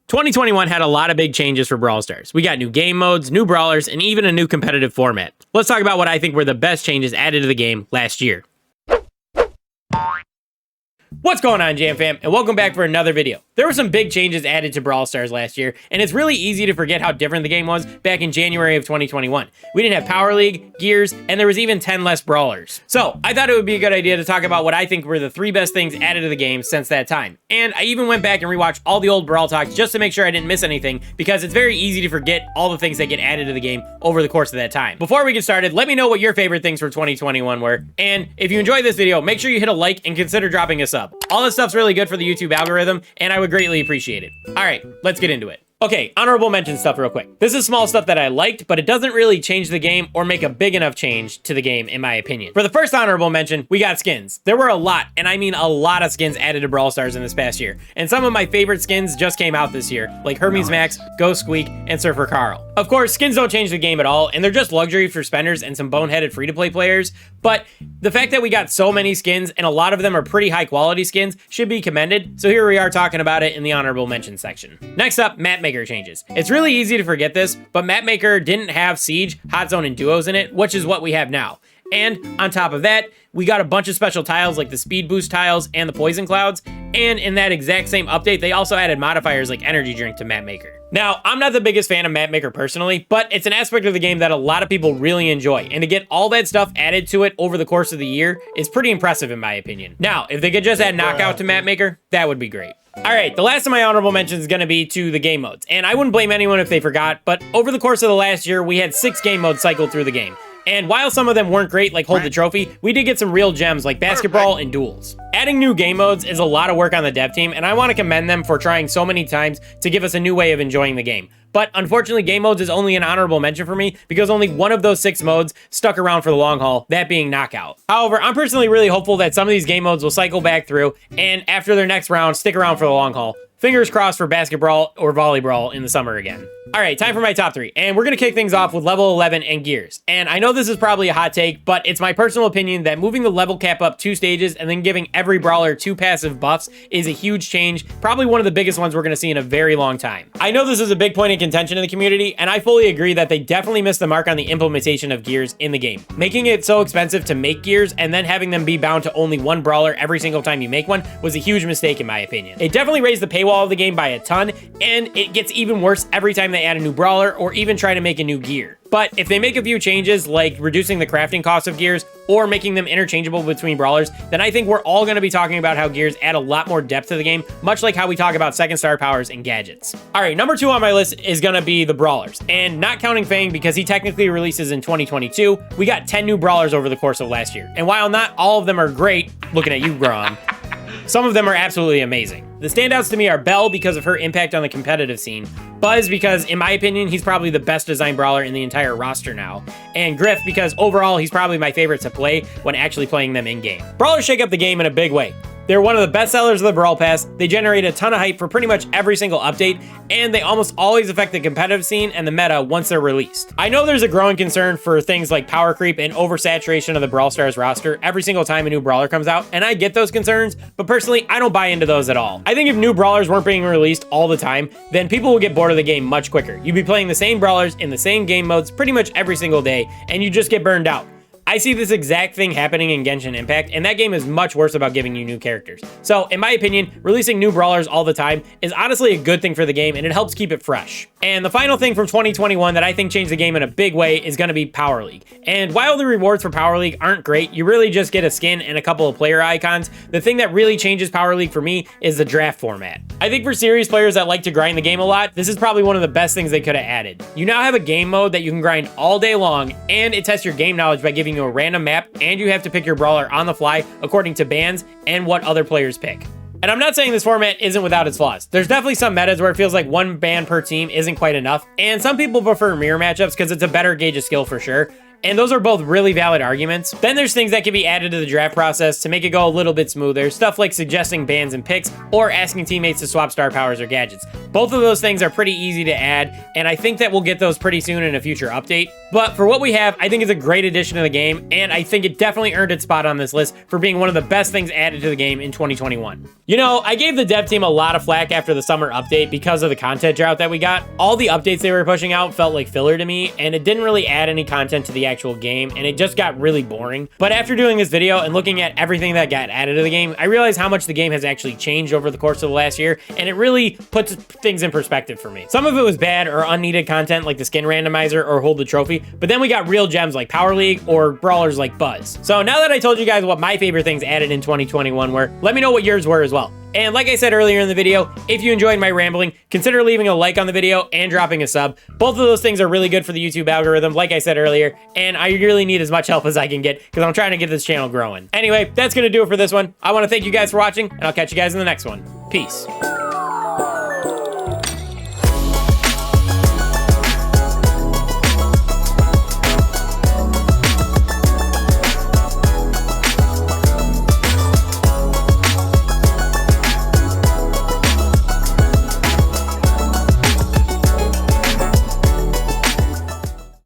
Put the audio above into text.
2021 had a lot of big changes for Brawl Stars. We got new game modes, new brawlers, and even a new competitive format. Let's talk about what I think were the best changes added to the game last year. What's going on, Jam fam, and welcome back for another video. There were some big changes added to Brawl Stars last year, and it's really easy to forget how different the game was back in January of 2021. We didn't have Power League, Gears, and there was even 10 less brawlers. So I thought it would be a good idea to talk about what I think were the 3 best things added to the game since that time. And I even went back and rewatched all the old Brawl Talks just to make sure I didn't miss anything, because it's very easy to forget all the things that get added to the game over the course of that time. Before we get started, let me know what your favorite things for 2021 were, and if you enjoyed this video, make sure you hit a like and consider dropping a sub. All this stuff's really good for the YouTube algorithm, and I would greatly appreciate it. All right, let's get into it. Okay, honorable mention stuff real quick. This is small stuff that I liked, but it doesn't really change the game or make a big enough change to the game, in my opinion. For the first honorable mention, we got skins. There were a lot, and I mean a lot of skins added to Brawl Stars in this past year. And some of my favorite skins just came out this year, like Hermes Max, Ghost Squeak, and Surfer Carl. Of course, skins don't change the game at all, and they're just luxury for spenders and some boneheaded free-to-play players, but the fact that we got so many skins, and a lot of them are pretty high-quality skins, should be commended, so here we are talking about it in the honorable mention section. Next up, Mapmaker changes. It's really easy to forget this, but Mapmaker didn't have Siege, Hot Zone, and Duos in it, which is what we have now. And on top of that, we got a bunch of special tiles like the Speed Boost tiles and the Poison Clouds, and in that exact same update, they also added modifiers like Energy Drink to Mapmaker. Now, I'm not the biggest fan of Mapmaker personally, but it's an aspect of the game that a lot of people really enjoy, and to get all that stuff added to it over the course of the year is pretty impressive in my opinion. Now, if they could just add Knockout to Mapmaker, that would be great. All right, the last of my honorable mentions is going to be to the game modes, and I wouldn't blame anyone if they forgot, but over the course of the last year, we had 6 game modes cycled through the game. And while some of them weren't great, like Hold the Trophy, we did get some real gems like Basketball and Duels. Adding new game modes is a lot of work on the dev team, and I want to commend them for trying so many times to give us a new way of enjoying the game. But unfortunately, game modes is only an honorable mention for me because only one of those 6 modes stuck around for the long haul, that being Knockout. However, I'm personally really hopeful that some of these game modes will cycle back through, and after their next round, stick around for the long haul. Fingers crossed for Basketball or Volleyball in the summer again. All right, time for my top 3, and we're gonna kick things off with level 11 and Gears. And I know this is probably a hot take, but it's my personal opinion that moving the level cap up 2 stages and then giving every brawler 2 passive buffs is a huge change, probably one of the biggest ones we're gonna see in a very long time. I know this is a big point of contention in the community, and I fully agree that they definitely missed the mark on the implementation of Gears in the game. Making it so expensive to make Gears and then having them be bound to only 1 brawler every single time you make one was a huge mistake in my opinion. It definitely raised the paywall of the game by a ton, and it gets even worse every time they add a new brawler or even try to make a new gear. But if they make a few changes, like reducing the crafting cost of Gears or making them interchangeable between brawlers, then I think we're all going to be talking about how Gears add a lot more depth to the game, much like how we talk about second star powers and gadgets. All right, number 2 on my list is going to be the brawlers, and not counting Fang because he technically releases in 2022, we got 10 new brawlers over the course of last year. And while not all of them are great, looking at you, Grom, some of them are absolutely amazing. The standouts to me are Belle because of her impact on the competitive scene, Buzz because, in my opinion, he's probably the best designed brawler in the entire roster now, and Griff because overall he's probably my favorite to play when actually playing them in-game. Brawlers shake up the game in a big way. They're one of the best sellers of the Brawl Pass, they generate a ton of hype for pretty much every single update, and they almost always affect the competitive scene and the meta once they're released. I know there's a growing concern for things like power creep and oversaturation of the Brawl Stars roster every single time a new brawler comes out, and I get those concerns, but personally, I don't buy into those at all. I think if new brawlers weren't being released all the time, then people will get bored of the game much quicker. You'd be playing the same brawlers in the same game modes pretty much every single day, and you just get burned out. I see this exact thing happening in Genshin Impact, and that game is much worse about giving you new characters. So, in my opinion, releasing new brawlers all the time is honestly a good thing for the game, and it helps keep it fresh. And the final thing from 2021 that I think changed the game in a big way is going to be Power League. And while the rewards for Power League aren't great, you really just get a skin and a couple of player icons, the thing that really changes Power League for me is the draft format. I think for serious players that like to grind the game a lot, this is probably one of the best things they could have added. You now have a game mode that you can grind all day long, and it tests your game knowledge by giving you a random map, and you have to pick your brawler on the fly according to bans and what other players pick. And I'm not saying this format isn't without its flaws. There's definitely some metas where it feels like 1 ban per team isn't quite enough, and some people prefer mirror matchups because it's a better gauge of skill for sure. and those are both really valid arguments. Then there's things that can be added to the draft process to make it go a little bit smoother, stuff like suggesting bans and picks, or asking teammates to swap star powers or gadgets. Both of those things are pretty easy to add, and I think that we'll get those pretty soon in a future update. But for what we have, I think it's a great addition to the game, and I think it definitely earned its spot on this list for being one of the best things added to the game in 2021. You know, I gave the dev team a lot of flack after the summer update because of the content drought that we got. All the updates they were pushing out felt like filler to me, and it didn't really add any content to the actual game, and it just got really boring. But after doing this video and looking at everything that got added to the game, I realized how much the game has actually changed over the course of the last year, and it really puts things in perspective for me. Some of it was bad or unneeded content like the skin randomizer or hold the trophy, but then we got real gems like Power League or brawlers like Buzz. So now that I told you guys what my favorite things added in 2021 were, let me know what yours were as well. And like I said earlier in the video, if you enjoyed my rambling, consider leaving a like on the video and dropping a sub. Both of those things are really good for the YouTube algorithm, like I said earlier, and I really need as much help as I can get because I'm trying to get this channel growing. Anyway, that's going to do it for this one. I want to thank you guys for watching, and I'll catch you guys in the next one. Peace.